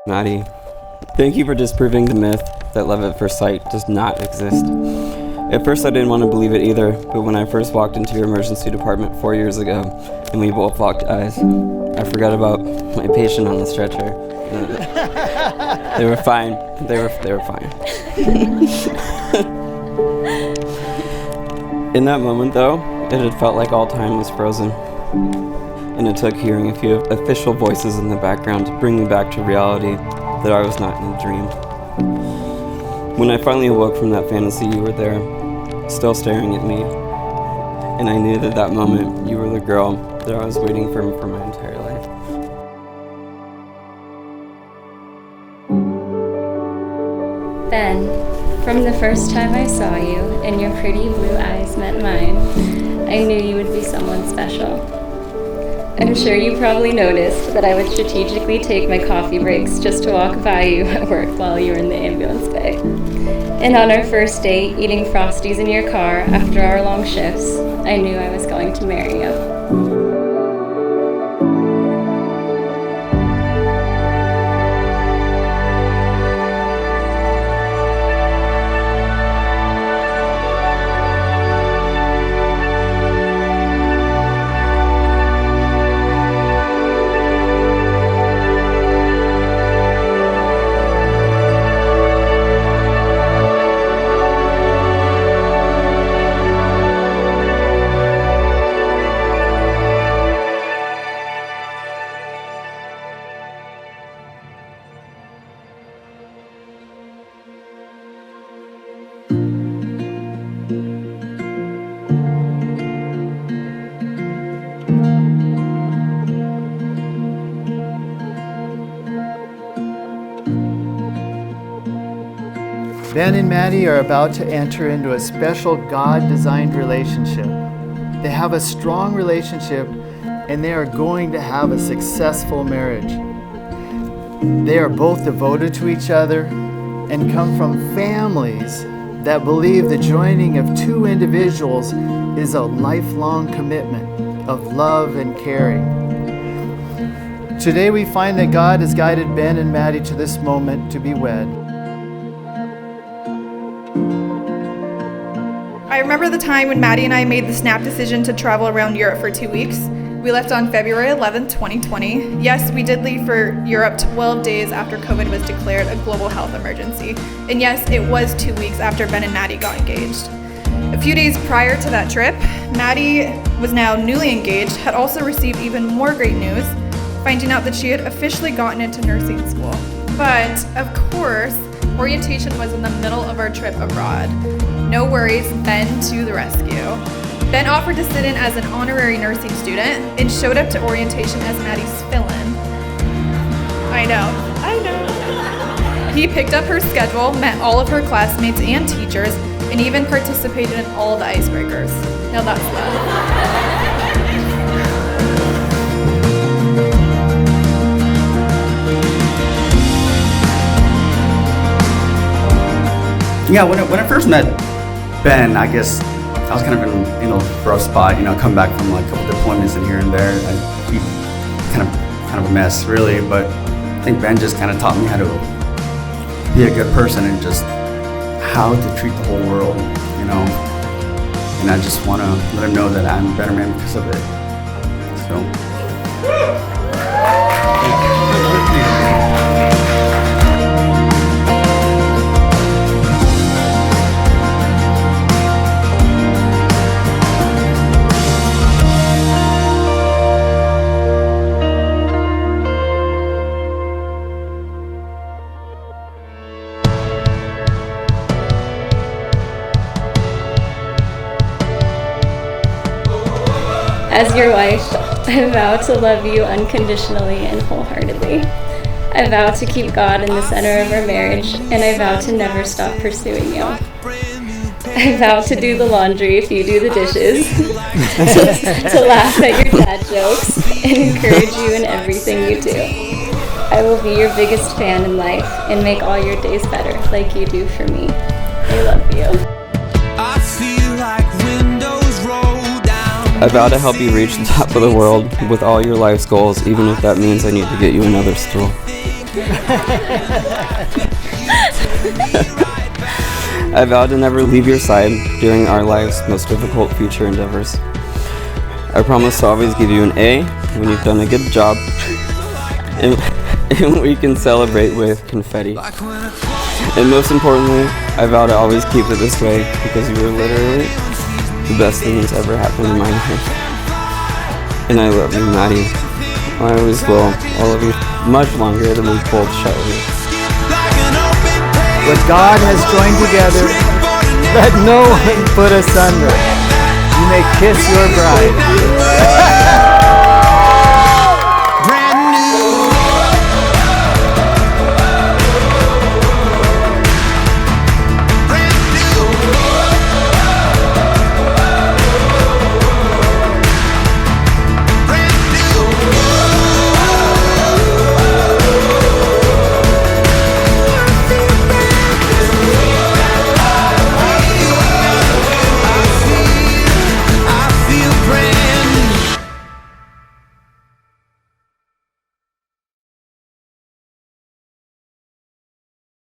Maddie, thank you for disproving the myth that love at first sight does not exist. At first I didn't want to believe it either, but when I first walked into your emergency department 4 years ago and we both locked eyes, I forgot about my patient on the stretcher. They were fine. They were fine. In that moment though, it had felt like all time was frozen. And it took hearing a few official voices in the background to bring me back to reality that I was not in a dream. When I finally awoke from that fantasy, you were there, still staring at me. And I knew that that moment, you were the girl that I was waiting for my entire life. Ben, from the first time I saw you and your pretty blue eyes met mine, I knew you would be someone special. I'm sure you probably noticed that I would strategically take my coffee breaks just to walk by you at work while you were in the ambulance bay. And on our first date, eating Frosties in your car after our long shifts, I knew I was going to marry you. Ben and Maddie are about to enter into a special God-designed relationship. They have a strong relationship and they are going to have a successful marriage. They are both devoted to each other and come from families that believe the joining of two individuals is a lifelong commitment of love and caring. Today we find that God has guided Ben and Maddie to this moment to be wed. I remember the time when Maddie and I made the snap decision to travel around Europe for 2 weeks. We left on February 11th, 2020. Yes, we did leave for Europe 12 days after COVID was declared a global health emergency. And yes, it was 2 weeks after Ben and Maddie got engaged. A few days prior to that trip, Maddie was now newly engaged, had also received even more great news, finding out that she had officially gotten into nursing school. But, of course, orientation was in the middle of our trip abroad. No worries, Ben to the rescue. Ben offered to sit in as an honorary nursing student and showed up to orientation as Maddie's fill-in. I know. He picked up her schedule, met all of her classmates and teachers, and even participated in all the icebreakers. Now that's love. Yeah, when I first met Ben, I guess I was kind of in a rough spot, come back from like a couple deployments and here and there. He kind of a mess, really. But I think Ben just kind of taught me how to be a good person and just how to treat the whole world, And I just want to let him know that I'm a better man because of it. So. As your wife, I vow to love you unconditionally and wholeheartedly. I vow to keep God in the center of our marriage, and I vow to never stop pursuing you. I vow to do the laundry if you do the dishes, to laugh at your dad jokes, and encourage you in everything you do. I will be your biggest fan in life and make all your days better like you do for me. I love you. I feel like windows roll down. I vow to help you reach the top of the world with all your life's goals, even if that means I need to get you another stool. I vow to never leave your side during our life's most difficult future endeavors. I promise to always give you an A when you've done a good job, and we can celebrate with confetti. And most importantly, I vow to always keep it this way because you were literally the best thing that's ever happened in my life. And I love you, Maddie. I always will. I'll love you much longer than we both shall live. What God has joined together, let no one put asunder. You may kiss your bride.